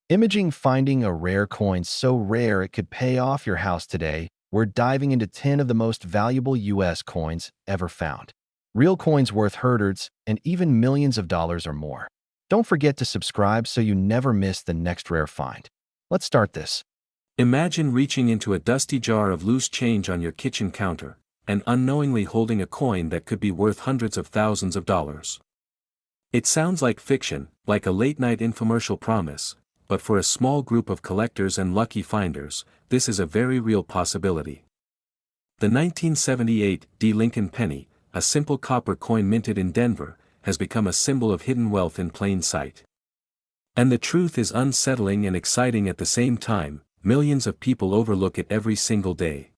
Imaging finding a rare coin so rare it could pay off your house today, we're diving into 10 of the most valuable U.S. coins ever found. Real coins worth hundreds and even millions of dollars or more. Don't forget to subscribe so you never miss the next rare find. Let's start this. Imagine reaching into a dusty jar of loose change on your kitchen counter, and unknowingly holding a coin that could be worth hundreds of thousands of dollars. It sounds like fiction, like a late-night infomercial promise, but for a small group of collectors and lucky finders, this is a very real possibility. The 1978 VDB Lincoln penny, a simple copper coin minted in Denver, has become a symbol of hidden wealth in plain sight. And the truth is unsettling and exciting at the same time. Millions of people overlook it every single day.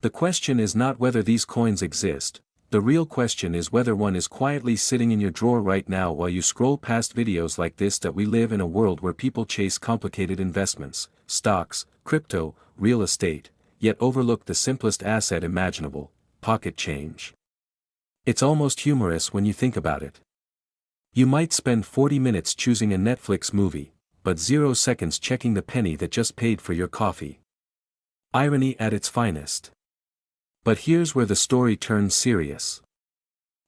The question is not whether these coins exist, the real question is whether one is quietly sitting in your drawer right now while you scroll past videos like this. That we live in a world where people chase complicated investments, stocks, crypto, real estate, yet overlook the simplest asset imaginable, pocket change. It's almost humorous when you think about it. You might spend 40 minutes choosing a Netflix movie, but 0 seconds checking the penny that just paid for your coffee. Irony at its finest. But here's where the story turns serious.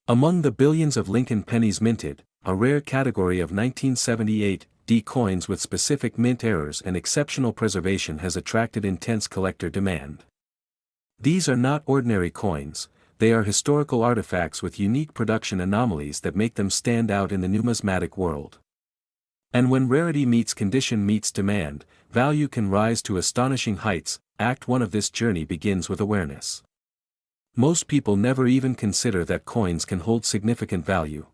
Among the billions of Lincoln pennies minted, a rare category of 1978 VDB coins with specific mint errors and exceptional preservation has attracted intense collector demand. These are not ordinary coins, they are historical artifacts with unique production anomalies that make them stand out in the numismatic world. And when rarity meets condition meets demand, value can rise to astonishing heights. Act 1 of this journey begins with awareness. Most people never even consider that coins can hold significant value.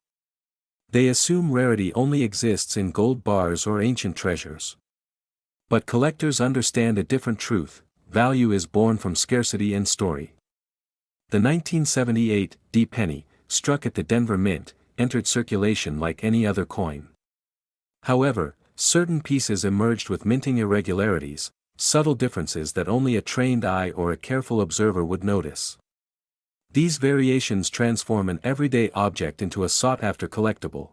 They assume rarity only exists in gold bars or ancient treasures. But collectors understand a different truth: value is born from scarcity and story. The 1978 VDB penny, struck at the Denver Mint, entered circulation like any other coin. However, certain pieces emerged with minting irregularities, subtle differences that only a trained eye or a careful observer would notice. These variations transform an everyday object into a sought-after collectible.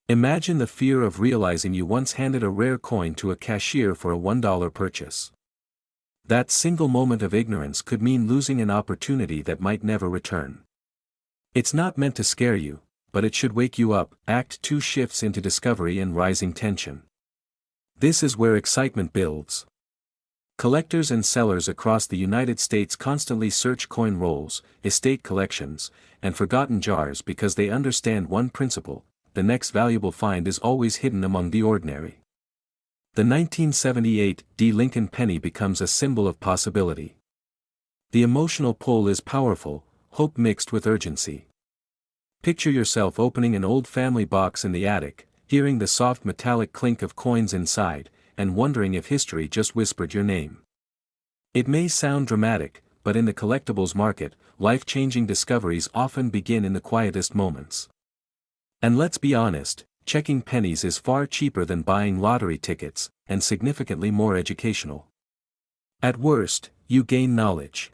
Imagine the fear of realizing you once handed a rare coin to a cashier for a $1 purchase. That single moment of ignorance could mean losing an opportunity that might never return. It's not meant to scare you, but it should wake you up. Act 2 shifts into discovery and rising tension. This is where excitement builds. Collectors and sellers across the United States constantly search coin rolls, estate collections, and forgotten jars because they understand one principle: the next valuable find is always hidden among the ordinary. The 1978 VDB Lincoln penny becomes a symbol of possibility. The emotional pull is powerful, hope mixed with urgency. Picture yourself opening an old family box in the attic, hearing the soft metallic clink of coins inside, and wondering if history just whispered your name. It may sound dramatic, but in the collectibles market, life-changing discoveries often begin in the quietest moments. And let's be honest, checking pennies is far cheaper than buying lottery tickets, and significantly more educational. At worst, you gain knowledge.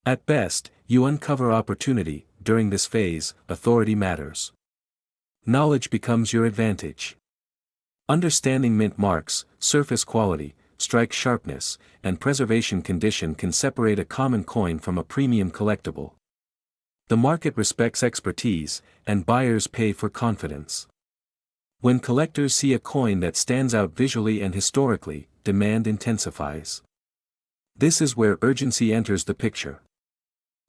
At best, you uncover opportunity. During this phase, authority matters. Knowledge becomes your advantage. Understanding mint marks, surface quality, strike sharpness, and preservation condition can separate a common coin from a premium collectible. The market respects expertise, and buyers pay for confidence. When collectors see a coin that stands out visually and historically, demand intensifies. This is where urgency enters the picture.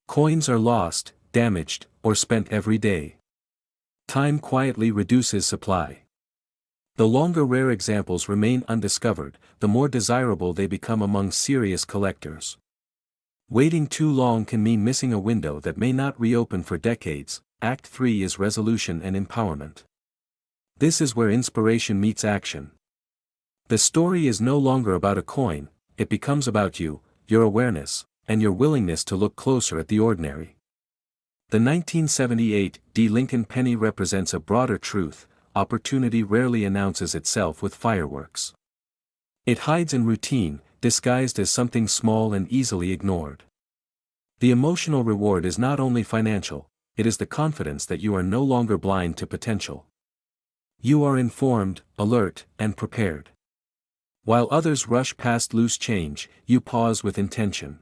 Coins are lost, damaged, or spent every day. Time quietly reduces supply. The longer rare examples remain undiscovered, the more desirable they become among serious collectors. Waiting too long can mean missing a window that may not reopen for decades. Act 3 is resolution and empowerment. This is where inspiration meets action. The story is no longer about a coin, it becomes about you, your awareness, and your willingness to look closer at the ordinary. The 1978 VDB Lincoln penny represents a broader truth: opportunity rarely announces itself with fireworks. It hides in routine, disguised as something small and easily ignored. The emotional reward is not only financial, it is the confidence that you are no longer blind to potential. You are informed, alert, and prepared. While others rush past loose change, you pause with intention.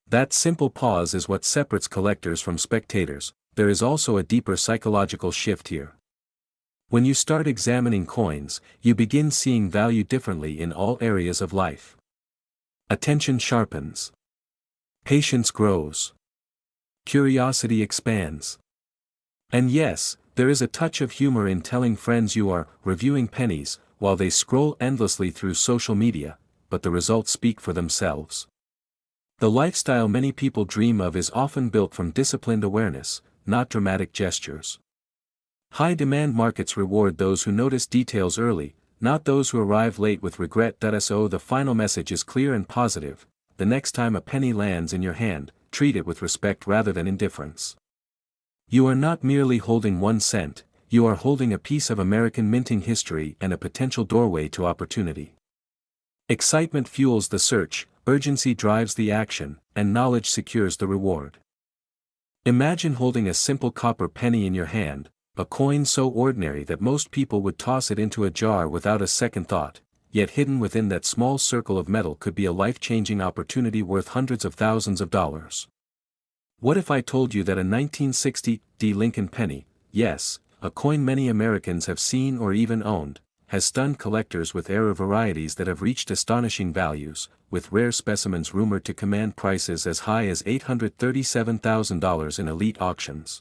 That simple pause is what separates collectors from spectators. There is also a deeper psychological shift here. When you start examining coins, you begin seeing value differently in all areas of life. Attention sharpens. Patience grows. Curiosity expands. And yes, there is a touch of humor in telling friends you are reviewing pennies while they scroll endlessly through social media, but the results speak for themselves. The lifestyle many people dream of is often built from disciplined awareness, not dramatic gestures. High-demand markets reward those who notice details early, not those who arrive late with regret. So the final message is clear and positive: the next time a penny lands in your hand, treat it with respect rather than indifference. You are not merely holding 1 cent, you are holding a piece of American minting history and a potential doorway to opportunity. Excitement fuels the search, urgency drives the action, and knowledge secures the reward. Imagine holding a simple copper penny in your hand, a coin so ordinary that most people would toss it into a jar without a second thought, yet hidden within that small circle of metal could be a life-changing opportunity worth hundreds of thousands of dollars. What if I told you that a 1960 VDB Lincoln penny, yes, a coin many Americans have seen or even owned, has stunned collectors with rare varieties that have reached astonishing values, with rare specimens rumored to command prices as high as $837,000 in elite auctions?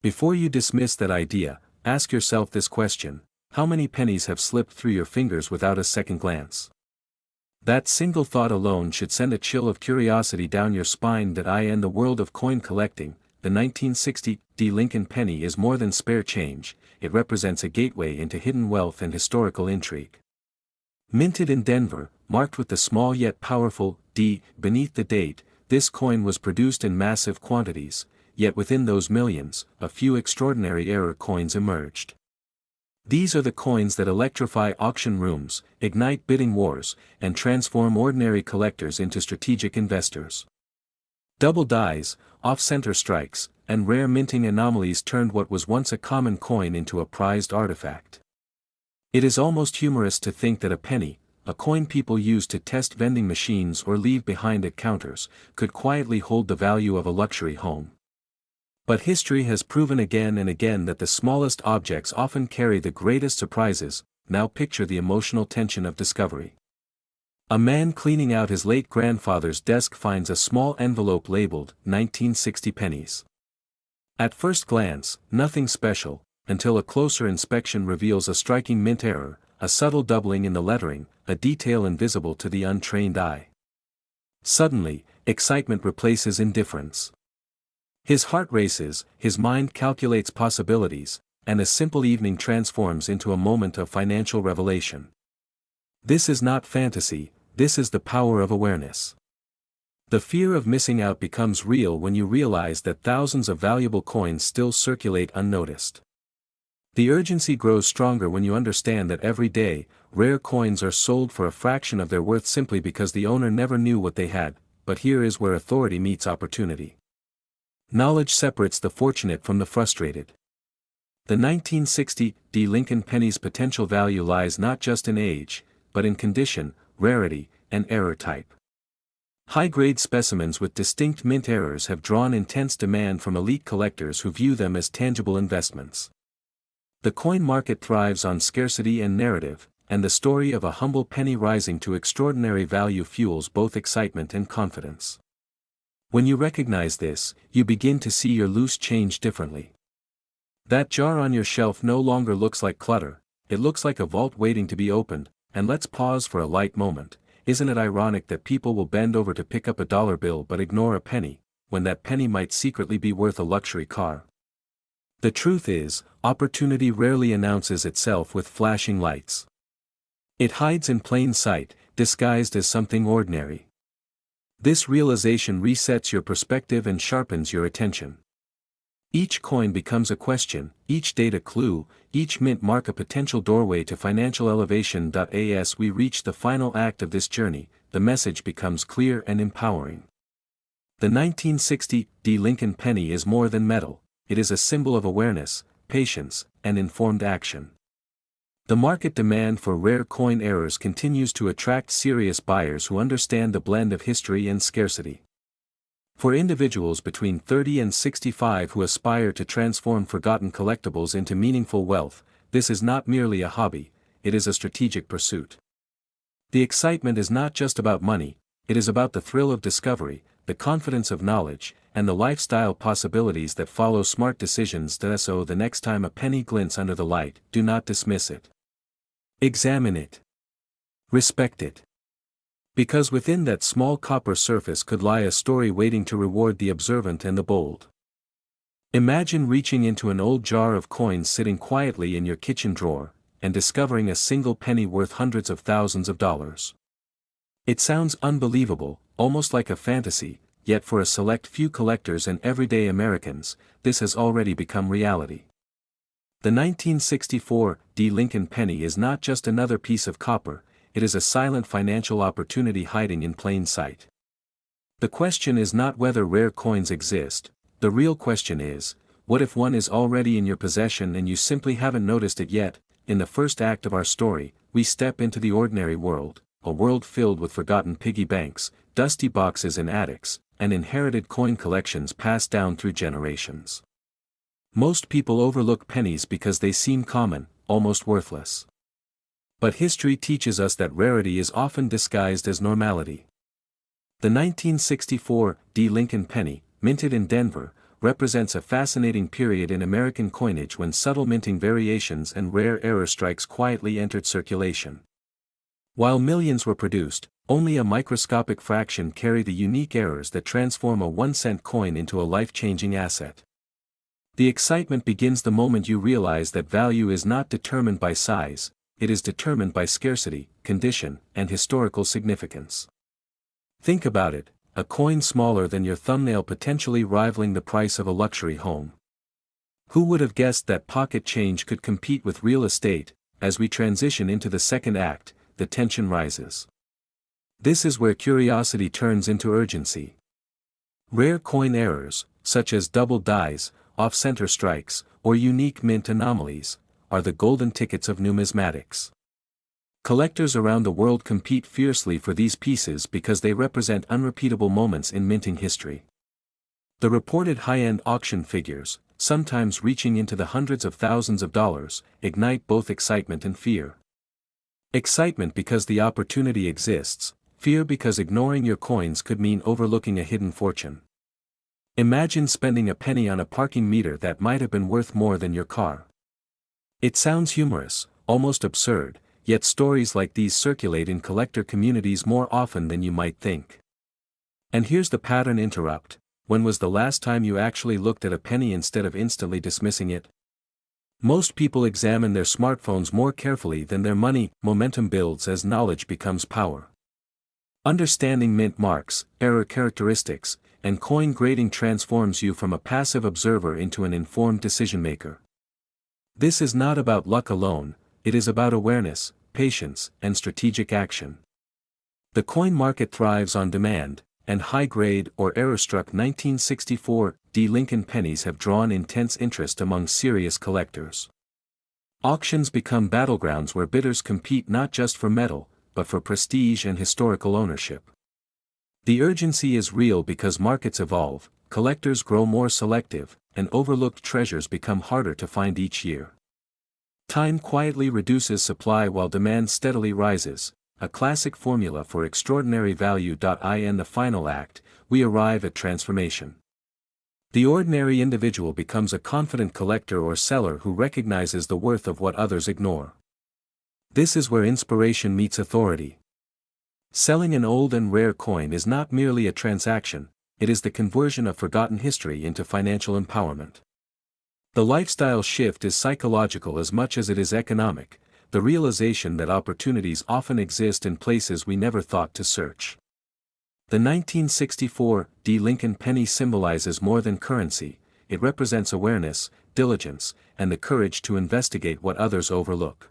Before you dismiss that idea, ask yourself this question: how many pennies have slipped through your fingers without a second glance? That single thought alone should send a chill of curiosity down your spine. In the world of coin collecting, the 1960 VDB Lincoln penny is more than spare change, it represents a gateway into hidden wealth and historical intrigue. Minted in Denver, marked with the small yet powerful D beneath the date, this coin was produced in massive quantities, yet within those millions, a few extraordinary error coins emerged. These are the coins that electrify auction rooms, ignite bidding wars, and transform ordinary collectors into strategic investors. Double dies, off-center strikes, and rare minting anomalies turned what was once a common coin into a prized artifact. It is almost humorous to think that a penny, a coin people use to test vending machines or leave behind at counters, could quietly hold the value of a luxury home. But history has proven again and again that the smallest objects often carry the greatest surprises. Now picture the emotional tension of discovery. A man cleaning out his late grandfather's desk finds a small envelope labeled 1960 pennies. At first glance, nothing special, until a closer inspection reveals a striking mint error, a subtle doubling in the lettering, a detail invisible to the untrained eye. Suddenly, excitement replaces indifference. His heart races, his mind calculates possibilities, and a simple evening transforms into a moment of financial revelation. This is not fantasy, this is the power of awareness. The fear of missing out becomes real when you realize that thousands of valuable coins still circulate unnoticed. The urgency grows stronger when you understand that every day, rare coins are sold for a fraction of their worth simply because the owner never knew what they had. But here is where authority meets opportunity. Knowledge separates the fortunate from the frustrated. The 1960 VDB Lincoln penny's potential value lies not just in age, but in condition, rarity, and error type. High-grade specimens with distinct mint errors have drawn intense demand from elite collectors who view them as tangible investments. The coin market thrives on scarcity and narrative, and the story of a humble penny rising to extraordinary value fuels both excitement and confidence. When you recognize this, you begin to see your loose change differently. That jar on your shelf no longer looks like clutter, it looks like a vault waiting to be opened. And let's pause for a light moment. Isn't it ironic that people will bend over to pick up a dollar bill but ignore a penny, when that penny might secretly be worth a luxury car? The truth is, opportunity rarely announces itself with flashing lights. It hides in plain sight, disguised as something ordinary. This realization resets your perspective and sharpens your attention. Each coin becomes a question, each date a clue, each mint mark a potential doorway to financial elevation. As we reach the final act of this journey, the message becomes clear and empowering. The 1960 VDB Lincoln penny is more than metal, it is a symbol of awareness, patience, and informed action. The market demand for rare coin errors continues to attract serious buyers who understand the blend of history and scarcity. For individuals between 30 and 65 who aspire to transform forgotten collectibles into meaningful wealth, this is not merely a hobby, it is a strategic pursuit. The excitement is not just about money, it is about the thrill of discovery, the confidence of knowledge, and the lifestyle possibilities that follow smart decisions. So the next time a penny glints under the light, do not dismiss it. Examine it. Respect it. Because within that small copper surface could lie a story waiting to reward the observant and the bold. Imagine reaching into an old jar of coins sitting quietly in your kitchen drawer, and discovering a single penny worth hundreds of thousands of dollars. It sounds unbelievable, almost like a fantasy, yet for a select few collectors and everyday Americans, this has already become reality. The 1964 VDB Lincoln penny is not just another piece of copper, it is a silent financial opportunity hiding in plain sight. The question is not whether rare coins exist, the real question is, what if one is already in your possession and you simply haven't noticed it yet? In the first act of our story, we step into the ordinary world, a world filled with forgotten piggy banks, dusty boxes in attics, and inherited coin collections passed down through generations. Most people overlook pennies because they seem common, almost worthless. But history teaches us that rarity is often disguised as normality. The 1964 VDB Lincoln penny, minted in Denver, represents a fascinating period in American coinage when subtle minting variations and rare error strikes quietly entered circulation. While millions were produced, only a microscopic fraction carry the unique errors that transform a 1-cent coin into a life-changing asset. The excitement begins the moment you realize that value is not determined by size, it is determined by scarcity, condition, and historical significance. Think about it, a coin smaller than your thumbnail potentially rivaling the price of a luxury home. Who would have guessed that pocket change could compete with real estate? As we transition into the second act, the tension rises. This is where curiosity turns into urgency. Rare coin errors, such as double dies, off-center strikes, or unique mint anomalies, are the golden tickets of numismatics. Collectors around the world compete fiercely for these pieces because they represent unrepeatable moments in minting history. The reported high-end auction figures, sometimes reaching into the hundreds of thousands of dollars, ignite both excitement and fear. Excitement because the opportunity exists, fear because ignoring your coins could mean overlooking a hidden fortune. Imagine spending a penny on a parking meter that might have been worth more than your car. It sounds humorous, almost absurd, yet stories like these circulate in collector communities more often than you might think. And here's the pattern interrupt: when was the last time you actually looked at a penny instead of instantly dismissing it? Most people examine their smartphones more carefully than their money. Momentum builds as knowledge becomes power. Understanding mint marks, error characteristics, and coin grading transforms you from a passive observer into an informed decision-maker. This is not about luck alone, it is about awareness, patience, and strategic action. The coin market thrives on demand, and high-grade or error-struck 1964 VDB Lincoln pennies have drawn intense interest among serious collectors. Auctions become battlegrounds where bidders compete not just for metal, but for prestige and historical ownership. The urgency is real because markets evolve, collectors grow more selective, and overlooked treasures become harder to find each year. Time quietly reduces supply while demand steadily rises, a classic formula for extraordinary value. In the final act, we arrive at transformation. The ordinary individual becomes a confident collector or seller who recognizes the worth of what others ignore. This is where inspiration meets authority. Selling an old and rare coin is not merely a transaction, it is the conversion of forgotten history into financial empowerment. The lifestyle shift is psychological as much as it is economic, the realization that opportunities often exist in places we never thought to search. The 1964 VDB Lincoln penny symbolizes more than currency, it represents awareness, diligence, and the courage to investigate what others overlook.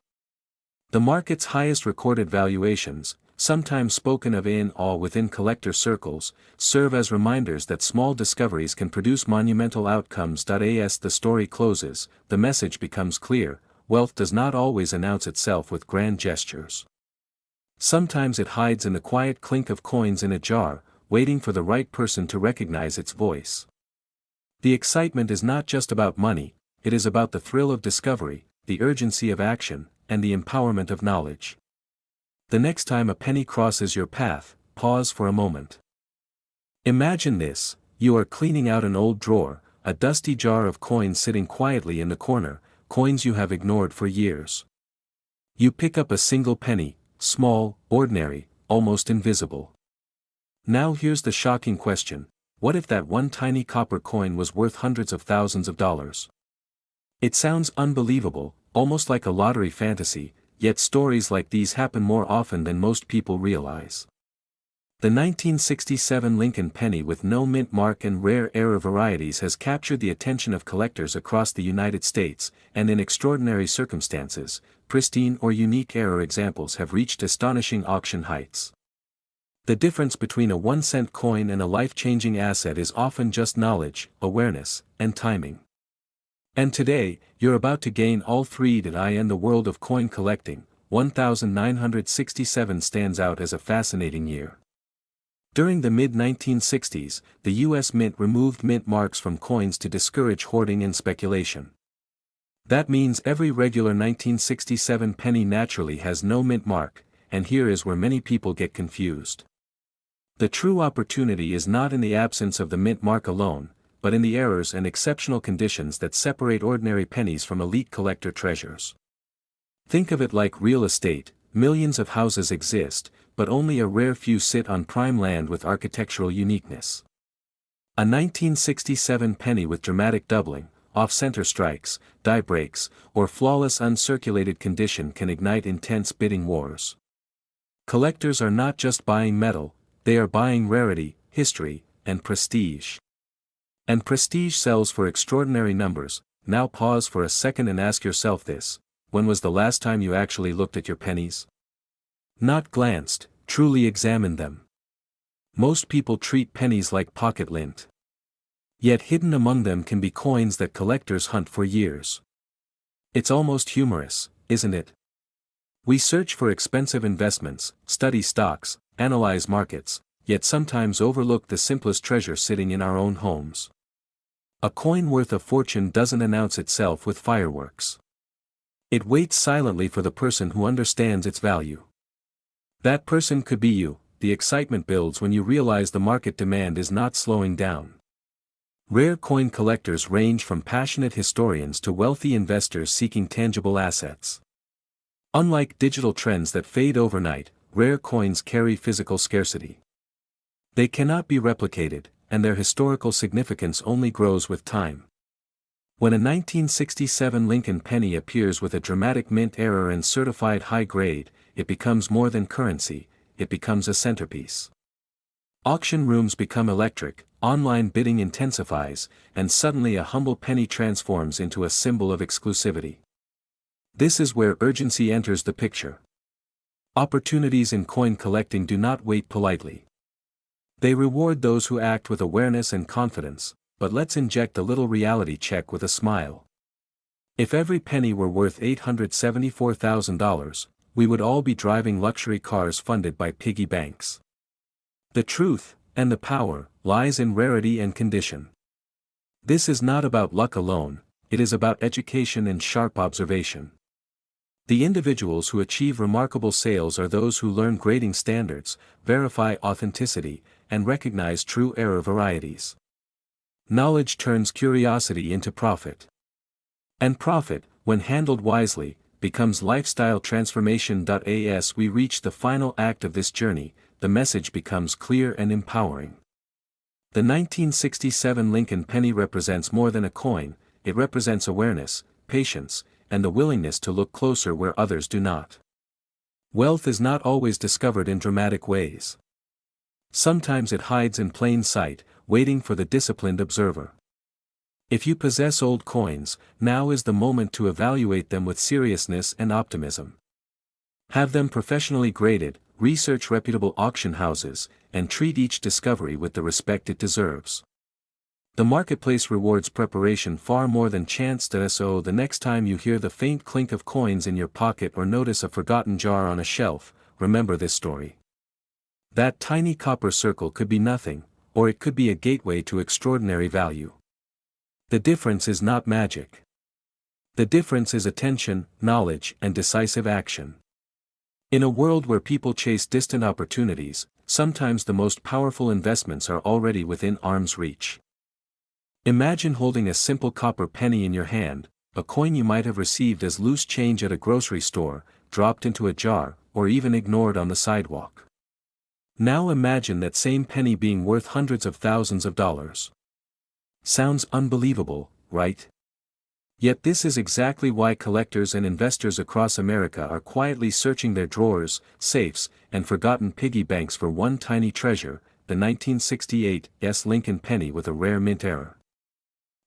The market's highest recorded valuations, sometimes spoken of in awe within collector circles, serve as reminders that small discoveries can produce monumental outcomes. As the story closes, the message becomes clear: wealth does not always announce itself with grand gestures. Sometimes it hides in the quiet clink of coins in a jar, waiting for the right person to recognize its voice. The excitement is not just about money, it is about the thrill of discovery, the urgency of action, and the empowerment of knowledge. The next time a penny crosses your path, pause for a moment. Imagine this: you are cleaning out an old drawer, a dusty jar of coins sitting quietly in the corner, coins you have ignored for years. You pick up a single penny, small, ordinary, almost invisible. Now here's the shocking question: what if that one tiny copper coin was worth hundreds of thousands of dollars? It sounds unbelievable, almost like a lottery fantasy, yet stories like these happen more often than most people realize. The 1967 Lincoln penny with no mint mark and rare error varieties has captured the attention of collectors across the United States, and in extraordinary circumstances, pristine or unique error examples have reached astonishing auction heights. The difference between a 1-cent coin and a life-changing asset is often just knowledge, awareness, and timing. And today, you're about to gain all three. In the world of coin collecting, 1967 stands out as a fascinating year. During the mid-1960s, the U.S. Mint removed mint marks from coins to discourage hoarding and speculation. That means every regular 1967 penny naturally has no mint mark, and here is where many people get confused. The true opportunity is not in the absence of the mint mark alone, but in the errors and exceptional conditions that separate ordinary pennies from elite collector treasures. Think of it like real estate: millions of houses exist, but only a rare few sit on prime land with architectural uniqueness. A 1967 penny with dramatic doubling, off-center strikes, die breaks, or flawless uncirculated condition can ignite intense bidding wars. Collectors are not just buying metal, they are buying rarity, history, and prestige. And prestige sells for extraordinary numbers. Now pause for a second and ask yourself this: when was the last time you actually looked at your pennies? Not glanced, truly examined them. Most people treat pennies like pocket lint. Yet hidden among them can be coins that collectors hunt for years. It's almost humorous, isn't it? We search for expensive investments, study stocks, analyze markets, yet sometimes overlook the simplest treasure sitting in our own homes. A coin worth a fortune doesn't announce itself with fireworks. It waits silently for the person who understands its value. That person could be you. The excitement builds when you realize the market demand is not slowing down. Rare coin collectors range from passionate historians to wealthy investors seeking tangible assets. Unlike digital trends that fade overnight, rare coins carry physical scarcity. They cannot be replicated, and their historical significance only grows with time. When a 1967 Lincoln penny appears with a dramatic mint error and certified high grade, it becomes more than currency, it becomes a centerpiece. Auction rooms become electric, online bidding intensifies, and suddenly a humble penny transforms into a symbol of exclusivity. This is where urgency enters the picture. Opportunities in coin collecting do not wait politely. They reward those who act with awareness and confidence, but let's inject a little reality check with a smile. If every penny were worth $874,000, we would all be driving luxury cars funded by piggy banks. The truth, and the power, lies in rarity and condition. This is not about luck alone, it is about education and sharp observation. The individuals who achieve remarkable sales are those who learn grading standards, verify authenticity, and recognize true error varieties. Knowledge turns curiosity into profit. And profit, when handled wisely, becomes lifestyle transformation. As we reach the final act of this journey, the message becomes clear and empowering. The 1967 Lincoln penny represents more than a coin, it represents awareness, patience, and the willingness to look closer where others do not. Wealth is not always discovered in dramatic ways. Sometimes it hides in plain sight, waiting for the disciplined observer. If you possess old coins, now is the moment to evaluate them with seriousness and optimism. Have them professionally graded, research reputable auction houses, and treat each discovery with the respect it deserves. The marketplace rewards preparation far more than chance. So the next time you hear the faint clink of coins in your pocket or notice a forgotten jar on a shelf, remember this story. That tiny copper circle could be nothing, or it could be a gateway to extraordinary value. The difference is not magic. The difference is attention, knowledge, and decisive action. In a world where people chase distant opportunities, sometimes the most powerful investments are already within arm's reach. Imagine holding a simple copper penny in your hand, a coin you might have received as loose change at a grocery store, dropped into a jar, or even ignored on the sidewalk. Now imagine that same penny being worth hundreds of thousands of dollars. Sounds unbelievable, right? Yet this is exactly why collectors and investors across America are quietly searching their drawers, safes, and forgotten piggy banks for one tiny treasure, the 1968 Lincoln penny with a rare mint error.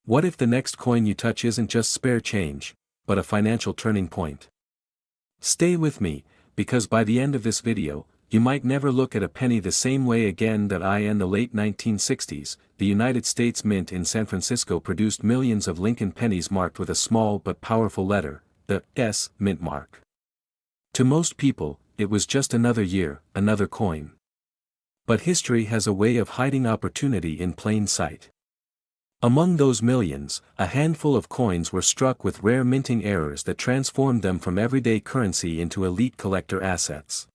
What if the next coin you touch isn't just spare change, but a financial turning point? Stay with me, because by the end of this video, you might never look at a penny the same way again. In the late 1960s, the United States Mint in San Francisco produced millions of Lincoln pennies marked with a small but powerful letter, the S mint mark. To most people, it was just another year, another coin. But history has a way of hiding opportunity in plain sight. Among those millions, a handful of coins were struck with rare minting errors that transformed them from everyday currency into elite collector assets.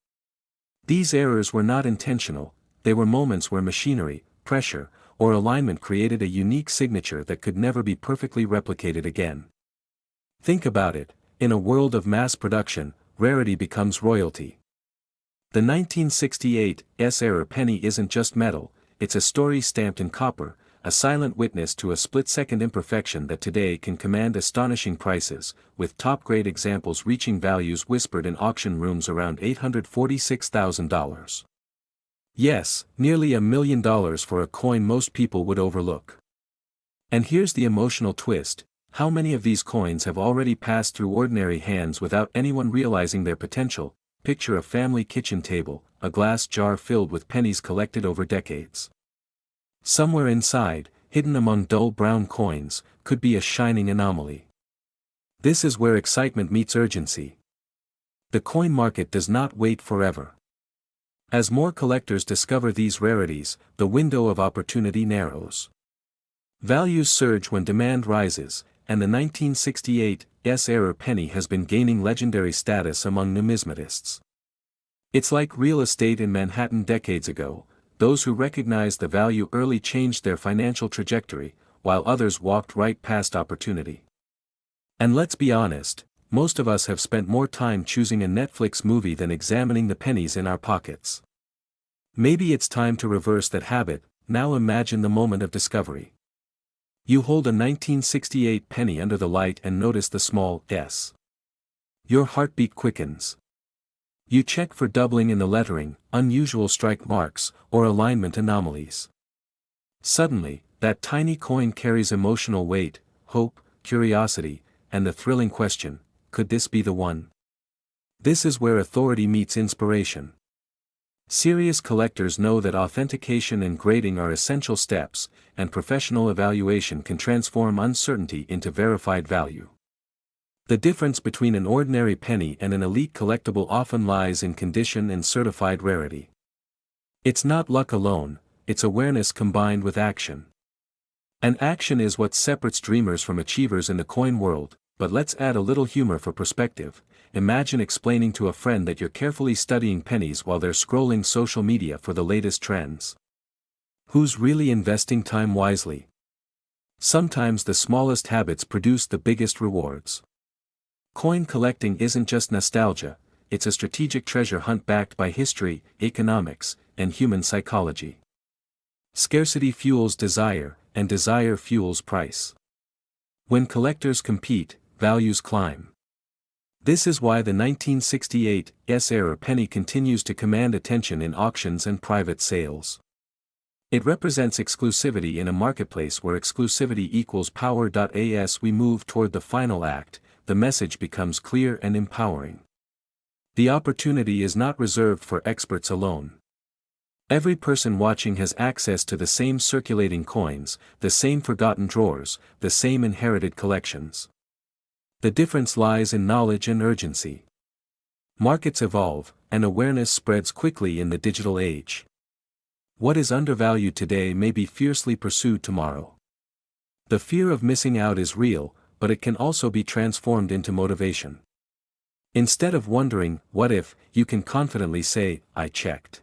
These errors were not intentional, they were moments where machinery, pressure, or alignment created a unique signature that could never be perfectly replicated again. Think about it, in a world of mass production, rarity becomes royalty. The 1968 error penny isn't just metal, it's a story stamped in copper, a silent witness to a split-second imperfection that today can command astonishing prices, with top-grade examples reaching values whispered in auction rooms around $846,000. Yes, nearly $1 million for a coin most people would overlook. And here's the emotional twist: how many of these coins have already passed through ordinary hands without anyone realizing their potential? Picture a family kitchen table, a glass jar filled with pennies collected over decades. Somewhere inside, hidden among dull brown coins, could be a shining anomaly. This is where excitement meets urgency. The coin market does not wait forever. As more collectors discover these rarities, the window of opportunity narrows. Values surge when demand rises, and the 1968 error penny has been gaining legendary status among numismatists. It's like real estate in Manhattan decades ago. Those who recognized the value early changed their financial trajectory, while others walked right past opportunity. And let's be honest, most of us have spent more time choosing a Netflix movie than examining the pennies in our pockets. Maybe it's time to reverse that habit. Now imagine the moment of discovery. You hold a 1968 penny under the light and notice the small S. Your heartbeat quickens. You check for doubling in the lettering, unusual strike marks, or alignment anomalies. Suddenly, that tiny coin carries emotional weight, hope, curiosity, and the thrilling question: could this be the one? This is where authority meets inspiration. Serious collectors know that authentication and grading are essential steps, and professional evaluation can transform uncertainty into verified value. The difference between an ordinary penny and an elite collectible often lies in condition and certified rarity. It's not luck alone, it's awareness combined with action. And action is what separates dreamers from achievers in the coin world. But let's add a little humor for perspective. Imagine explaining to a friend that you're carefully studying pennies while they're scrolling social media for the latest trends. Who's really investing time wisely? Sometimes the smallest habits produce the biggest rewards. Coin collecting isn't just nostalgia, it's a strategic treasure hunt backed by history, economics, and human psychology. Scarcity fuels desire, and desire fuels price. When collectors compete, values climb. This is why the 1968 error penny continues to command attention in auctions and private sales. It represents exclusivity in a marketplace where exclusivity equals power. As we move toward the final act, the message becomes clear and empowering. The opportunity is not reserved for experts alone. Every person watching has access to the same circulating coins, the same forgotten drawers, the same inherited collections. The difference lies in knowledge and urgency. Markets evolve, and awareness spreads quickly in the digital age. What is undervalued today may be fiercely pursued tomorrow. The fear of missing out is real, but it can also be transformed into motivation. Instead of wondering, what if, you can confidently say, I checked.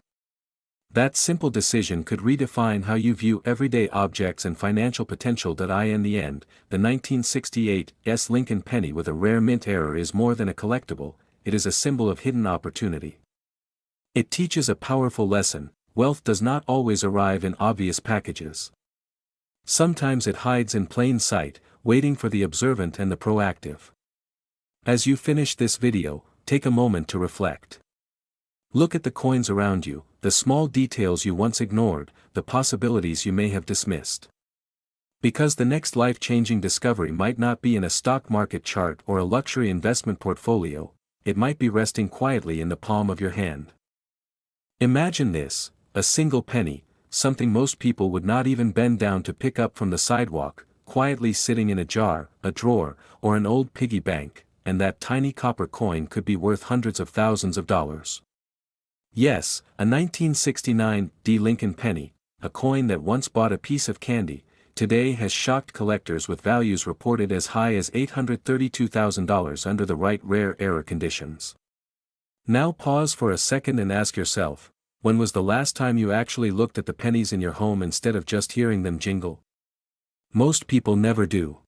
That simple decision could redefine how you view everyday objects and financial potential. In the end, the 1968 Lincoln penny with a rare mint error is more than a collectible, it is a symbol of hidden opportunity. It teaches a powerful lesson: wealth does not always arrive in obvious packages. Sometimes it hides in plain sight, waiting for the observant and the proactive. As you finish this video, take a moment to reflect. Look at the coins around you, the small details you once ignored, the possibilities you may have dismissed. Because the next life-changing discovery might not be in a stock market chart or a luxury investment portfolio, it might be resting quietly in the palm of your hand. Imagine this: a single penny, something most people would not even bend down to pick up from the sidewalk, quietly sitting in a jar, a drawer, or an old piggy bank, and that tiny copper coin could be worth hundreds of thousands of dollars. Yes, a 1969 Lincoln penny, a coin that once bought a piece of candy, today has shocked collectors with values reported as high as $832,000 under the right rare error conditions. Now pause for a second and ask yourself, when was the last time you actually looked at the pennies in your home instead of just hearing them jingle? Most people never do.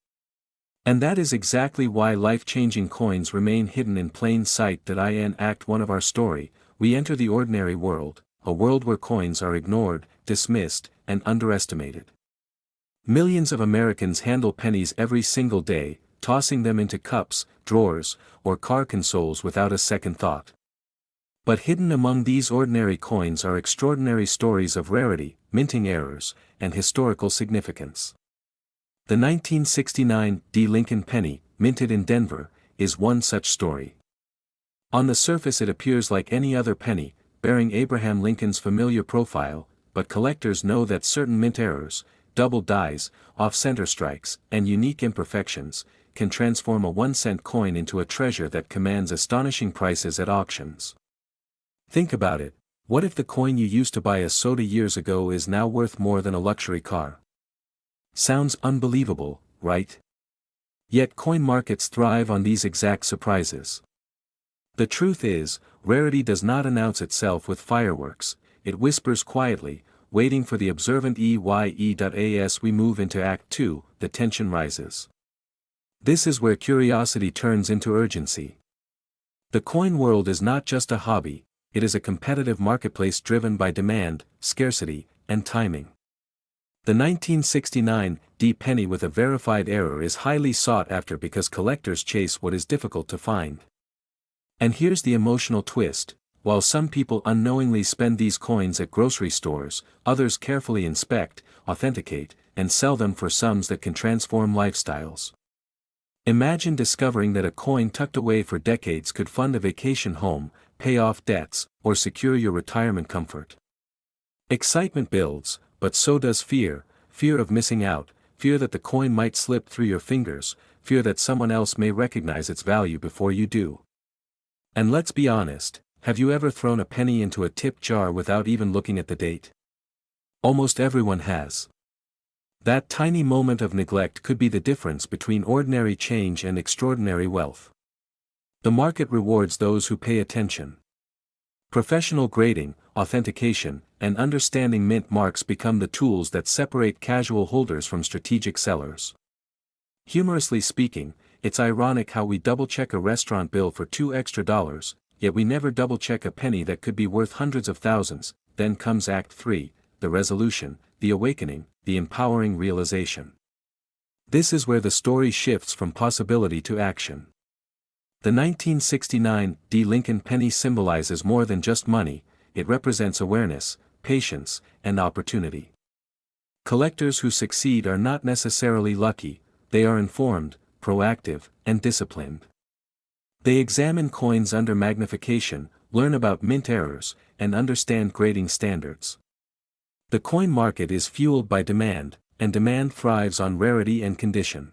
And that is exactly why life-changing coins remain hidden in plain sight. In Act 1 of our story, we enter the ordinary world, a world where coins are ignored, dismissed, and underestimated. Millions of Americans handle pennies every single day, tossing them into cups, drawers, or car consoles without a second thought. But hidden among these ordinary coins are extraordinary stories of rarity, minting errors, and historical significance. The 1969 Lincoln penny, minted in Denver, is one such story. On the surface it appears like any other penny, bearing Abraham Lincoln's familiar profile, but collectors know that certain mint errors, double dies, off-center strikes, and unique imperfections, can transform a 1-cent coin into a treasure that commands astonishing prices at auctions. Think about it: what if the coin you used to buy a soda years ago is now worth more than a luxury car? Sounds unbelievable, right? Yet coin markets thrive on these exact surprises. The truth is, rarity does not announce itself with fireworks, it whispers quietly, waiting for the observant. As we move into Act 2, the tension rises. This is where curiosity turns into urgency. The coin world is not just a hobby, it is a competitive marketplace driven by demand, scarcity, and timing. The 1969 penny with a verified error is highly sought after because collectors chase what is difficult to find. And here's the emotional twist: while some people unknowingly spend these coins at grocery stores, others carefully inspect, authenticate, and sell them for sums that can transform lifestyles. Imagine discovering that a coin tucked away for decades could fund a vacation home, pay off debts, or secure your retirement comfort. Excitement builds, but so does fear: fear of missing out, fear that the coin might slip through your fingers, fear that someone else may recognize its value before you do. And let's be honest, have you ever thrown a penny into a tip jar without even looking at the date? Almost everyone has. That tiny moment of neglect could be the difference between ordinary change and extraordinary wealth. The market rewards those who pay attention. Professional grading, authentication, and understanding mint marks become the tools that separate casual holders from strategic sellers. Humorously speaking, it's ironic how we double-check a restaurant bill for $2 extra, yet we never double-check a penny that could be worth hundreds of thousands. Then comes Act 3, the resolution, the awakening, the empowering realization. This is where the story shifts from possibility to action. The 1969 Lincoln penny symbolizes more than just money, it represents awareness, patience, and opportunity. Collectors who succeed are not necessarily lucky, they are informed, proactive, and disciplined. They examine coins under magnification, learn about mint errors, and understand grading standards. The coin market is fueled by demand, and demand thrives on rarity and condition.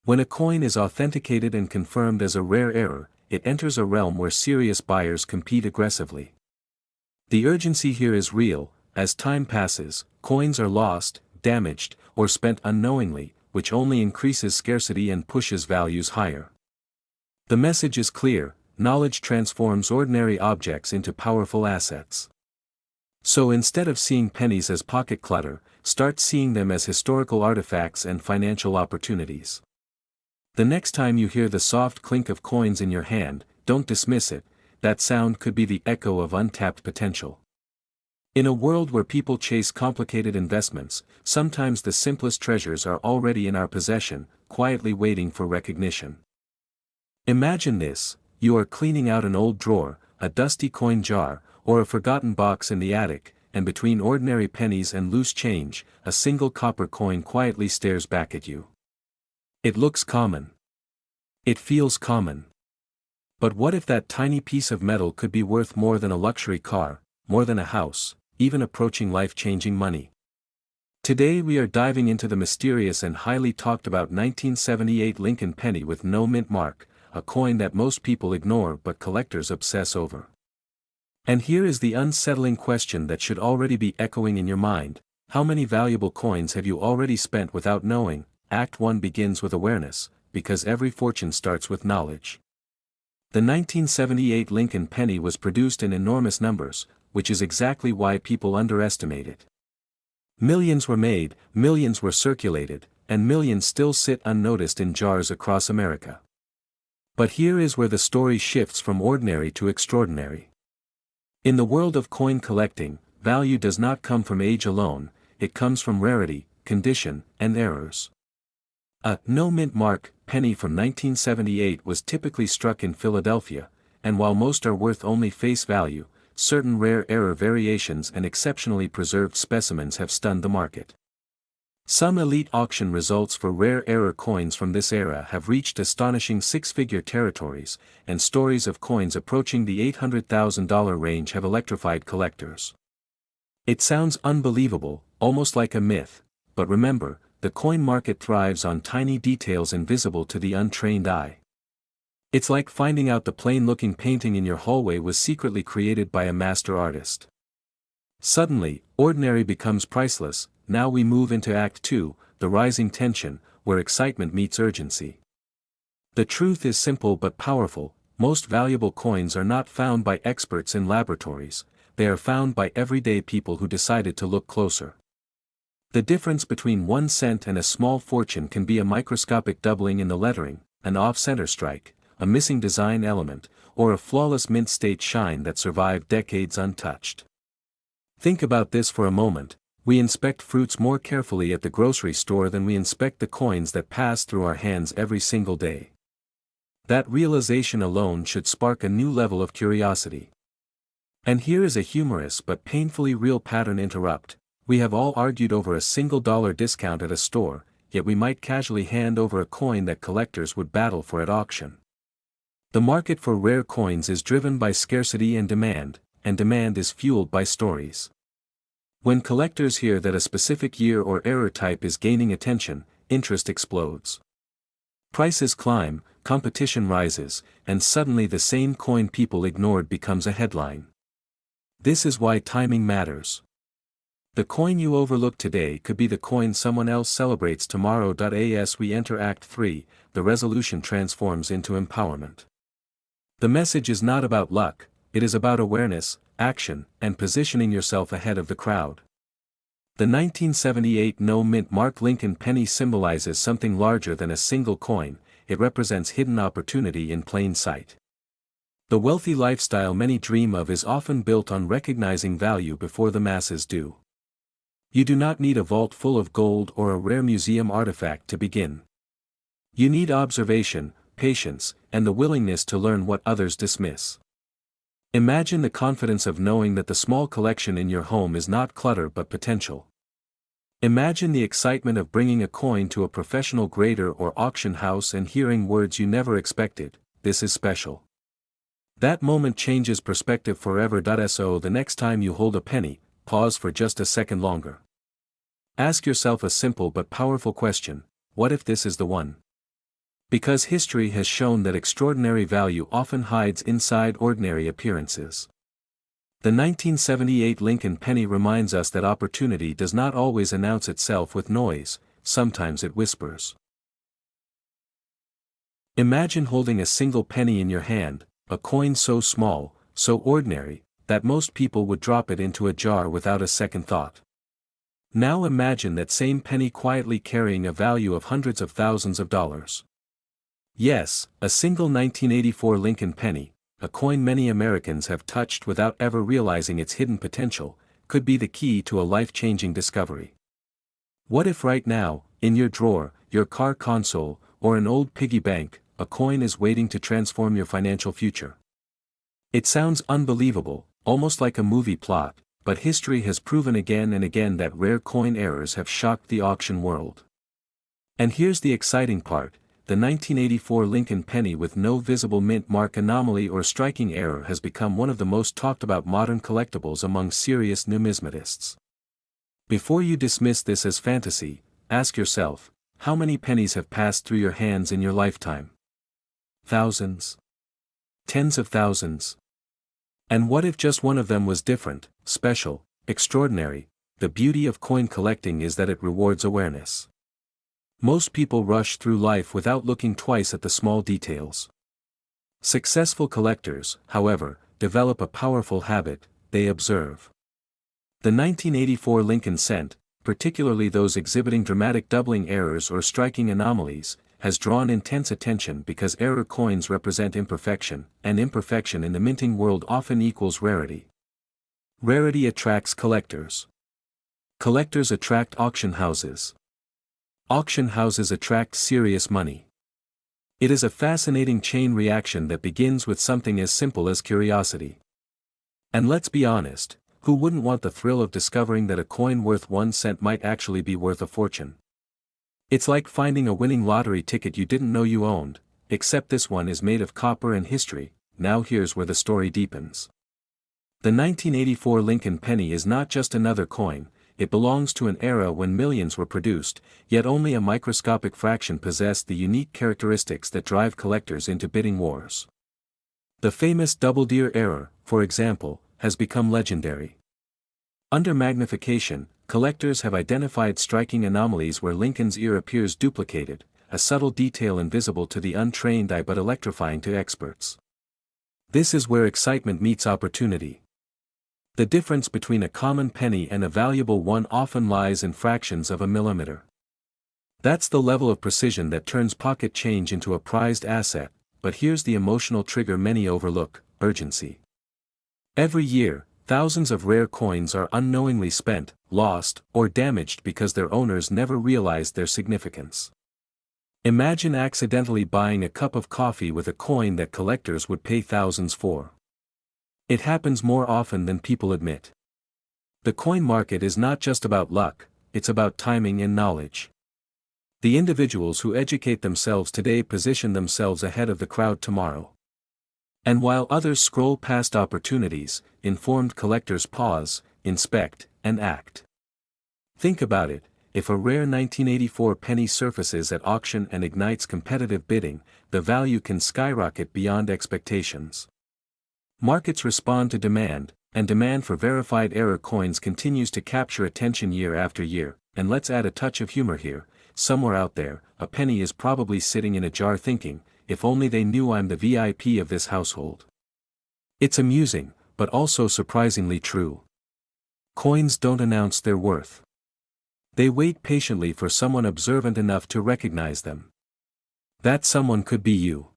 When a coin is authenticated and confirmed as a rare error, it enters a realm where serious buyers compete aggressively. The urgency here is real. As time passes, coins are lost, damaged, or spent unknowingly, which only increases scarcity and pushes values higher. The message is clear: knowledge transforms ordinary objects into powerful assets. So instead of seeing pennies as pocket clutter, start seeing them as historical artifacts and financial opportunities. The next time you hear the soft clink of coins in your hand, don't dismiss it. That sound could be the echo of untapped potential. In a world where people chase complicated investments, sometimes the simplest treasures are already in our possession, quietly waiting for recognition. Imagine this: you are cleaning out an old drawer, a dusty coin jar, or a forgotten box in the attic, and between ordinary pennies and loose change, a single copper coin quietly stares back at you. It looks common. It feels common. But what if that tiny piece of metal could be worth more than a luxury car, more than a house, even approaching life-changing money? Today we are diving into the mysterious and highly talked about 1978 Lincoln penny with no mint mark, a coin that most people ignore but collectors obsess over. And here is the unsettling question that should already be echoing in your mind: how many valuable coins have you already spent without knowing? Act 1 begins with awareness, because every fortune starts with knowledge. The 1978 Lincoln penny was produced in enormous numbers, which is exactly why people underestimate it. Millions were made, millions were circulated, and millions still sit unnoticed in jars across America. But here is where the story shifts from ordinary to extraordinary. In the world of coin collecting, value does not come from age alone, it comes from rarity, condition, and errors. A no mint mark penny from 1978 was typically struck in Philadelphia, and while most are worth only face value, certain rare error variations and exceptionally preserved specimens have stunned the market. Some elite auction results for rare error coins from this era have reached astonishing six-figure territories, and stories of coins approaching the $800,000 range have electrified collectors. It sounds unbelievable, almost like a myth, but remember, the coin market thrives on tiny details invisible to the untrained eye. It's like finding out the plain-looking painting in your hallway was secretly created by a master artist. Suddenly, ordinary becomes priceless. Now we move into Act 2, the rising tension, where excitement meets urgency. The truth is simple but powerful: most valuable coins are not found by experts in laboratories, they are found by everyday people who decided to look closer. The difference between 1 cent and a small fortune can be a microscopic doubling in the lettering, an off-center strike, a missing design element, or a flawless mint state shine that survived decades untouched. Think about this for a moment: we inspect fruits more carefully at the grocery store than we inspect the coins that pass through our hands every single day. That realization alone should spark a new level of curiosity. And here is a humorous but painfully real pattern interrupt. We have all argued over a single dollar discount at a store, yet we might casually hand over a coin that collectors would battle for at auction. The market for rare coins is driven by scarcity and demand is fueled by stories. When collectors hear that a specific year or error type is gaining attention, interest explodes. Prices climb, competition rises, and suddenly the same coin people ignored becomes a headline. This is why timing matters. The coin you overlook today could be the coin someone else celebrates tomorrow. As we enter Act 3, the resolution transforms into empowerment. The message is not about luck, it is about awareness, action, and positioning yourself ahead of the crowd. The 1978 no mint mark Lincoln penny symbolizes something larger than a single coin. It represents hidden opportunity in plain sight. The wealthy lifestyle many dream of is often built on recognizing value before the masses do. You do not need a vault full of gold or a rare museum artifact to begin. You need observation, patience, and the willingness to learn what others dismiss. Imagine the confidence of knowing that the small collection in your home is not clutter but potential. Imagine the excitement of bringing a coin to a professional grader or auction house and hearing words you never expected: this is special. That moment changes perspective forever. So the next time you hold a penny, pause for just a second longer. Ask yourself a simple but powerful question: what if this is the one? Because history has shown that extraordinary value often hides inside ordinary appearances. The 1978 Lincoln penny reminds us that opportunity does not always announce itself with noise, sometimes it whispers. Imagine holding a single penny in your hand, a coin so small, so ordinary, that most people would drop it into a jar without a second thought. Now imagine that same penny quietly carrying a value of hundreds of thousands of dollars. Yes, a single 1984 Lincoln penny, a coin many Americans have touched without ever realizing its hidden potential, could be the key to a life-changing discovery. What if right now, in your drawer, your car console, or an old piggy bank, a coin is waiting to transform your financial future? It sounds unbelievable, almost like a movie plot, but history has proven again and again that rare coin errors have shocked the auction world. And here's the exciting part: the 1984 Lincoln penny with no visible mint mark, anomaly, or striking error has become one of the most talked about modern collectibles among serious numismatists. Before you dismiss this as fantasy, ask yourself, how many pennies have passed through your hands in your lifetime? Thousands? Tens of thousands? And what if just one of them was different, special, extraordinary? The beauty of coin collecting is that it rewards awareness. Most people rush through life without looking twice at the small details. Successful collectors, however, develop a powerful habit: they observe. The 1984 Lincoln Cent, particularly those exhibiting dramatic doubling errors or striking anomalies, has drawn intense attention because error coins represent imperfection, and imperfection in the minting world often equals rarity. Rarity attracts collectors. Collectors attract auction houses. Auction houses attract serious money. It is a fascinating chain reaction that begins with something as simple as curiosity. And let's be honest, who wouldn't want the thrill of discovering that a coin worth 1 cent might actually be worth a fortune? It's like finding a winning lottery ticket you didn't know you owned, except this one is made of copper and history. Now here's where the story deepens. The 1984 Lincoln penny is not just another coin. It belongs to an era when millions were produced, yet only a microscopic fraction possessed the unique characteristics that drive collectors into bidding wars. The famous double deer error, for example, has become legendary. Under magnification, collectors have identified striking anomalies where Lincoln's ear appears duplicated, a subtle detail invisible to the untrained eye but electrifying to experts. This is where excitement meets opportunity. The difference between a common penny and a valuable one often lies in fractions of a millimeter. That's the level of precision that turns pocket change into a prized asset, but here's the emotional trigger many overlook: urgency. Every year, thousands of rare coins are unknowingly spent, lost, or damaged because their owners never realized their significance. Imagine accidentally buying a cup of coffee with a coin that collectors would pay thousands for. It happens more often than people admit. The coin market is not just about luck, it's about timing and knowledge. The individuals who educate themselves today position themselves ahead of the crowd tomorrow. And while others scroll past opportunities, informed collectors pause, inspect, and act. Think about it: if a rare 1984 penny surfaces at auction and ignites competitive bidding, the value can skyrocket beyond expectations. Markets respond to demand, and demand for verified error coins continues to capture attention year after year. And let's add a touch of humor here: somewhere out there, a penny is probably sitting in a jar thinking, if only they knew I'm the VIP of this household. It's amusing, but also surprisingly true. Coins don't announce their worth. They wait patiently for someone observant enough to recognize them. That someone could be you.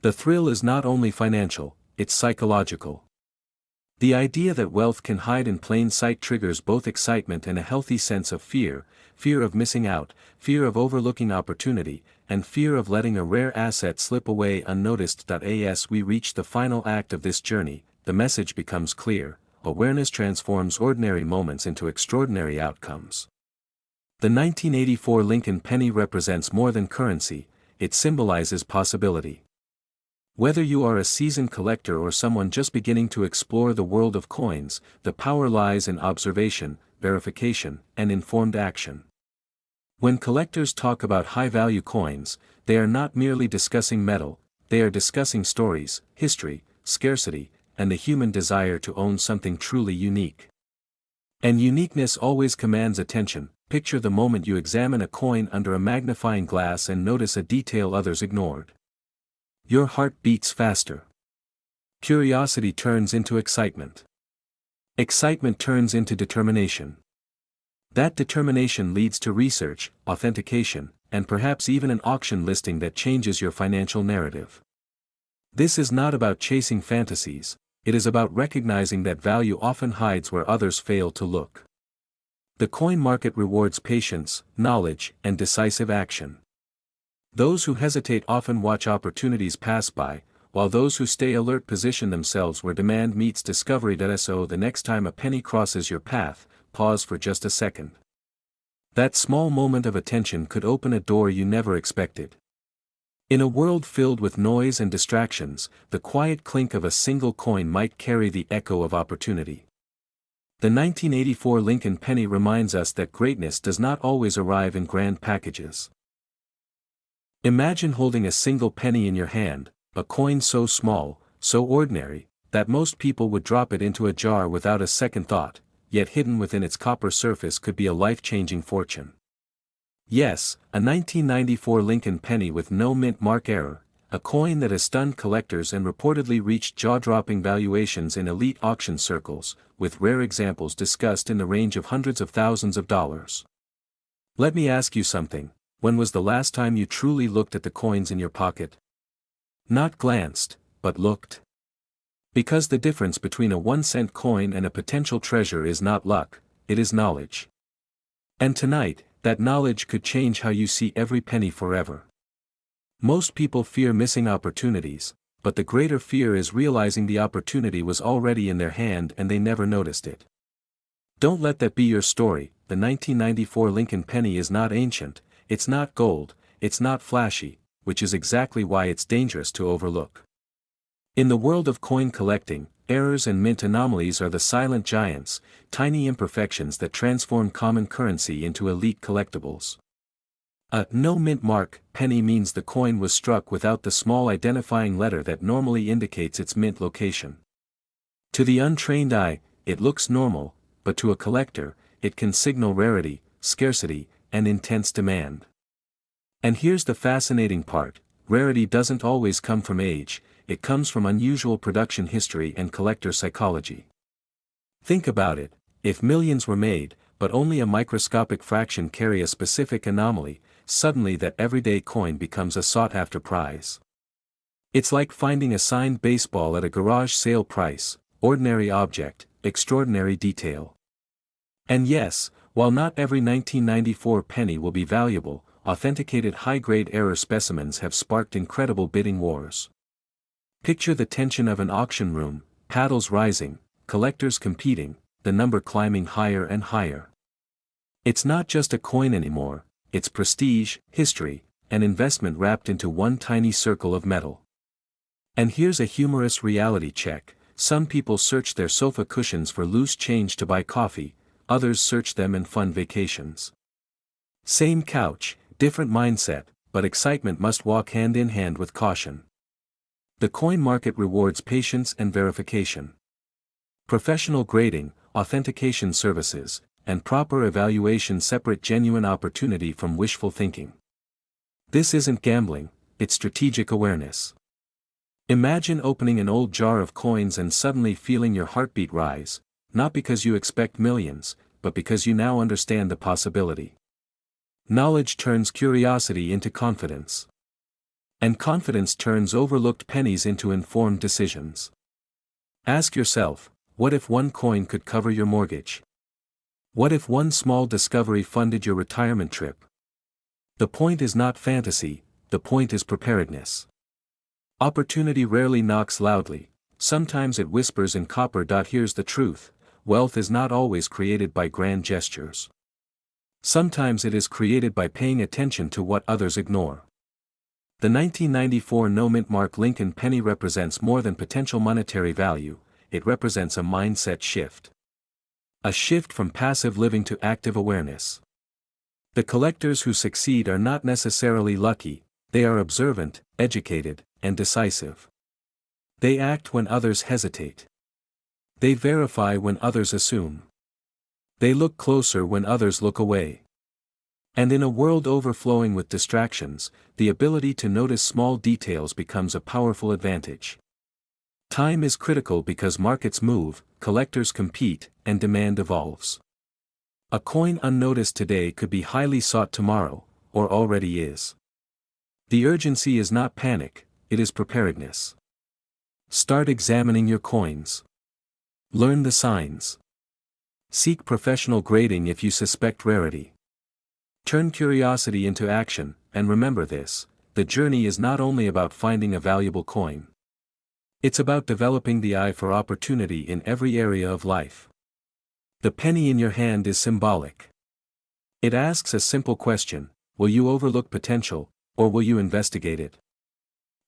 The thrill is not only financial, it's psychological. The idea that wealth can hide in plain sight triggers both excitement and a healthy sense of fear: fear of missing out, fear of overlooking opportunity, and fear of letting a rare asset slip away unnoticed. As we reach the final act of this journey, the message becomes clear: awareness transforms ordinary moments into extraordinary outcomes. The 1984 Lincoln penny represents more than currency, it symbolizes possibility. Whether you are a seasoned collector or someone just beginning to explore the world of coins, the power lies in observation, verification, and informed action. When collectors talk about high-value coins, they are not merely discussing metal, they are discussing stories, history, scarcity, and the human desire to own something truly unique. And uniqueness always commands attention. Picture the moment you examine a coin under a magnifying glass and notice a detail others ignored. Your heart beats faster. Curiosity turns into excitement. Excitement turns into determination. That determination leads to research, authentication, and perhaps even an auction listing that changes your financial narrative. This is not about chasing fantasies, it is about recognizing that value often hides where others fail to look. The coin market rewards patience, knowledge, and decisive action. Those who hesitate often watch opportunities pass by, while those who stay alert position themselves where demand meets discovery. So the next time a penny crosses your path, pause for just a second. That small moment of attention could open a door you never expected. In a world filled with noise and distractions, the quiet clink of a single coin might carry the echo of opportunity. The 1984 Lincoln penny reminds us that greatness does not always arrive in grand packages. Imagine holding a single penny in your hand, a coin so small, so ordinary, that most people would drop it into a jar without a second thought, yet hidden within its copper surface could be a life-changing fortune. Yes, a 1994 Lincoln penny with no mint mark error, a coin that has stunned collectors and reportedly reached jaw-dropping valuations in elite auction circles, with rare examples discussed in the range of hundreds of thousands of dollars. Let me ask you something. When was the last time you truly looked at the coins in your pocket? Not glanced, but looked. Because the difference between a 1-cent coin and a potential treasure is not luck, it is knowledge. And tonight, that knowledge could change how you see every penny forever. Most people fear missing opportunities, but the greater fear is realizing the opportunity was already in their hand and they never noticed it. Don't let that be your story. The 1994 Lincoln penny is not ancient, it's not gold, it's not flashy, which is exactly why it's dangerous to overlook. In the world of coin collecting, errors and mint anomalies are the silent giants, tiny imperfections that transform common currency into elite collectibles. A no mint mark penny means the coin was struck without the small identifying letter that normally indicates its mint location. To the untrained eye, it looks normal, but to a collector, it can signal rarity, scarcity, and intense demand. And here's the fascinating part: rarity doesn't always come from age, it comes from unusual production history and collector psychology. Think about it, if millions were made, but only a microscopic fraction carry a specific anomaly, suddenly that everyday coin becomes a sought-after prize. It's like finding a signed baseball at a garage sale price, ordinary object, extraordinary detail. And yes, while not every 1994 penny will be valuable, authenticated high-grade error specimens have sparked incredible bidding wars. Picture the tension of an auction room, paddles rising, collectors competing, the number climbing higher and higher. It's not just a coin anymore, it's prestige, history, and investment wrapped into one tiny circle of metal. And here's a humorous reality check: some people search their sofa cushions for loose change to buy coffee, others search them in fun vacations. Same couch, different mindset, but excitement must walk hand in hand with caution. The coin market rewards patience and verification. Professional grading, authentication services, and proper evaluation separate genuine opportunity from wishful thinking. This isn't gambling, it's strategic awareness. Imagine opening an old jar of coins and suddenly feeling your heartbeat rise, not because you expect millions, but because you now understand the possibility. Knowledge turns curiosity into confidence. And confidence turns overlooked pennies into informed decisions. Ask yourself, what if one coin could cover your mortgage? What if one small discovery funded your retirement trip? The point is not fantasy, the point is preparedness. Opportunity rarely knocks loudly, sometimes it whispers in copper. Here's the truth: wealth is not always created by grand gestures. Sometimes it is created by paying attention to what others ignore. The 1994 no-mint mark Lincoln penny represents more than potential monetary value, it represents a mindset shift. A shift from passive living to active awareness. The collectors who succeed are not necessarily lucky, they are observant, educated, and decisive. They act when others hesitate. They verify when others assume. They look closer when others look away. And in a world overflowing with distractions, the ability to notice small details becomes a powerful advantage. Time is critical because markets move, collectors compete, and demand evolves. A coin unnoticed today could be highly sought tomorrow, or already is. The urgency is not panic, it is preparedness. Start examining your coins. Learn the signs. Seek professional grading if you suspect rarity. Turn curiosity into action, and remember this, the journey is not only about finding a valuable coin. It's about developing the eye for opportunity in every area of life. The penny in your hand is symbolic. It asks a simple question: will you overlook potential, or will you investigate it?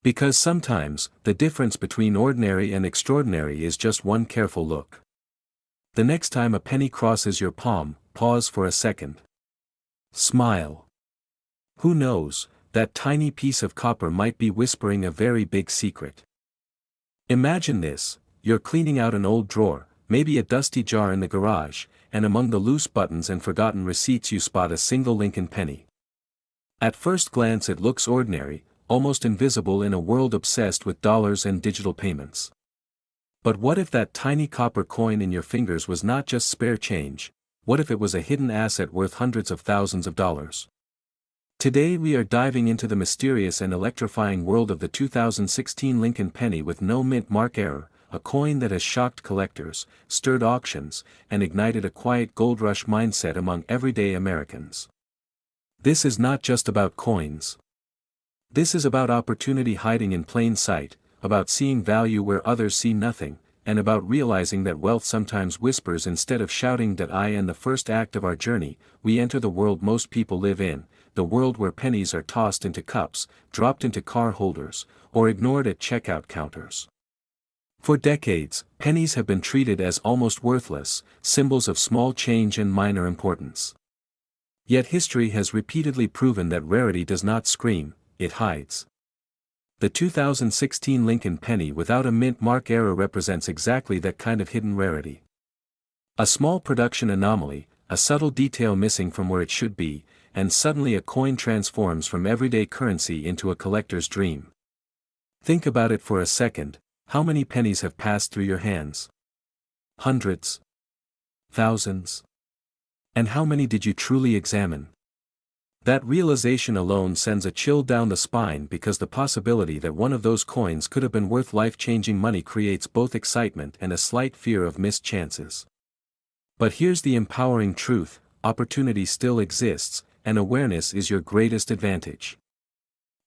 Because sometimes, the difference between ordinary and extraordinary is just one careful look. The next time a penny crosses your palm, pause for a second. Smile. Who knows, that tiny piece of copper might be whispering a very big secret. Imagine this, you're cleaning out an old drawer, maybe a dusty jar in the garage, and among the loose buttons and forgotten receipts you spot a single Lincoln penny. At first glance it looks ordinary, almost invisible in a world obsessed with dollars and digital payments. But what if that tiny copper coin in your fingers was not just spare change? What if it was a hidden asset worth hundreds of thousands of dollars? Today we are diving into the mysterious and electrifying world of the 2016 Lincoln penny with no mint mark error, a coin that has shocked collectors, stirred auctions, and ignited a quiet gold rush mindset among everyday Americans. This is not just about coins. This is about opportunity hiding in plain sight, about seeing value where others see nothing, and about realizing that wealth sometimes whispers instead of shouting. In the first act of our journey, we enter the world most people live in, the world where pennies are tossed into cups, dropped into car holders, or ignored at checkout counters. For decades, pennies have been treated as almost worthless, symbols of small change and minor importance. Yet history has repeatedly proven that rarity does not scream, it hides. The 2016 Lincoln penny without a mint mark error represents exactly that kind of hidden rarity. A small production anomaly, a subtle detail missing from where it should be, and suddenly a coin transforms from everyday currency into a collector's dream. Think about it for a second, how many pennies have passed through your hands? Hundreds? Thousands? And how many did you truly examine? That realization alone sends a chill down the spine because the possibility that one of those coins could have been worth life-changing money creates both excitement and a slight fear of missed chances. But here's the empowering truth, opportunity still exists, and awareness is your greatest advantage.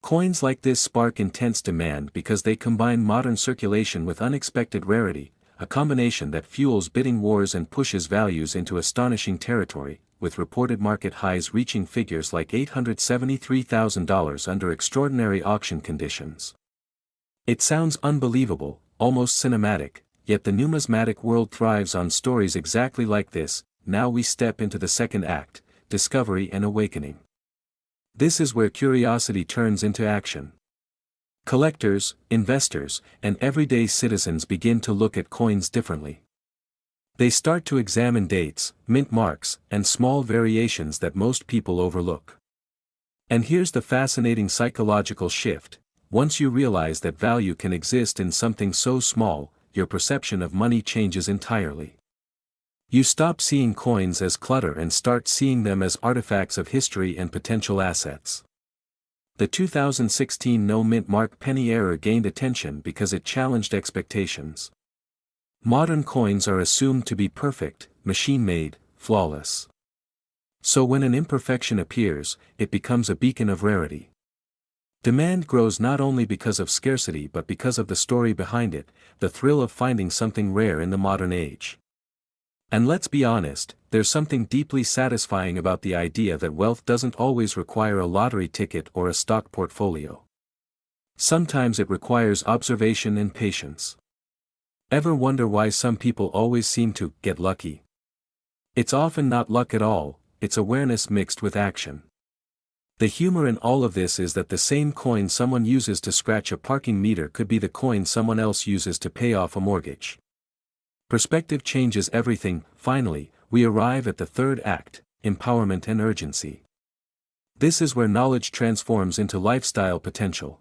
Coins like this spark intense demand because they combine modern circulation with unexpected rarity, a combination that fuels bidding wars and pushes values into astonishing territory, with reported market highs reaching figures like $873,000 under extraordinary auction conditions. It sounds unbelievable, almost cinematic, yet the numismatic world thrives on stories exactly like this. Now we step into the second act, discovery and awakening. This is where curiosity turns into action. Collectors, investors, and everyday citizens begin to look at coins differently. They start to examine dates, mint marks, and small variations that most people overlook. And here's the fascinating psychological shift: once you realize that value can exist in something so small, your perception of money changes entirely. You stop seeing coins as clutter and start seeing them as artifacts of history and potential assets. The 2016 no mint mark penny error gained attention because it challenged expectations. Modern coins are assumed to be perfect, machine-made, flawless. So when an imperfection appears, it becomes a beacon of rarity. Demand grows not only because of scarcity but because of the story behind it, the thrill of finding something rare in the modern age. And let's be honest, there's something deeply satisfying about the idea that wealth doesn't always require a lottery ticket or a stock portfolio. Sometimes it requires observation and patience. Ever wonder why some people always seem to get lucky? It's often not luck at all, it's awareness mixed with action. The humor in all of this is that the same coin someone uses to scratch a parking meter could be the coin someone else uses to pay off a mortgage. Perspective changes everything. Finally, we arrive at the third act, empowerment and urgency. This is where knowledge transforms into lifestyle potential.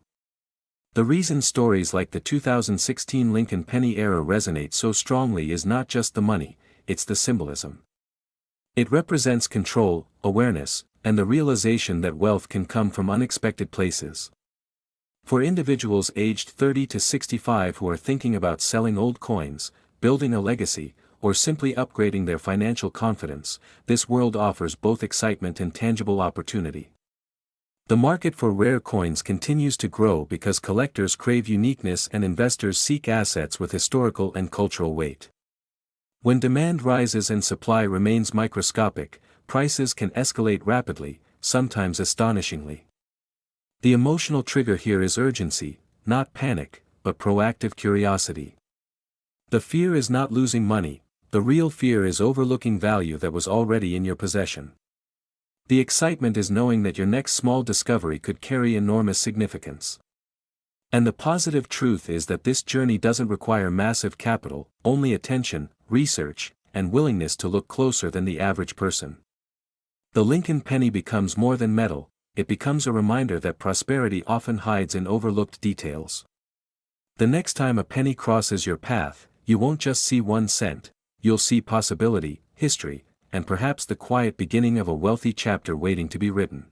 The reason stories like the 2016 Lincoln penny era resonate so strongly is not just the money, it's the symbolism. It represents control, awareness, and the realization that wealth can come from unexpected places. For individuals aged 30 to 65 who are thinking about selling old coins, building a legacy, or simply upgrading their financial confidence, this world offers both excitement and tangible opportunity. The market for rare coins continues to grow because collectors crave uniqueness and investors seek assets with historical and cultural weight. When demand rises and supply remains microscopic, prices can escalate rapidly, sometimes astonishingly. The emotional trigger here is urgency, not panic, but proactive curiosity. The fear is not losing money, the real fear is overlooking value that was already in your possession. The excitement is knowing that your next small discovery could carry enormous significance. And the positive truth is that this journey doesn't require massive capital, only attention, research, and willingness to look closer than the average person. The Lincoln penny becomes more than metal, it becomes a reminder that prosperity often hides in overlooked details. The next time a penny crosses your path, you won't just see 1 cent, you'll see possibility, history, and perhaps the quiet beginning of a wealthy chapter waiting to be written.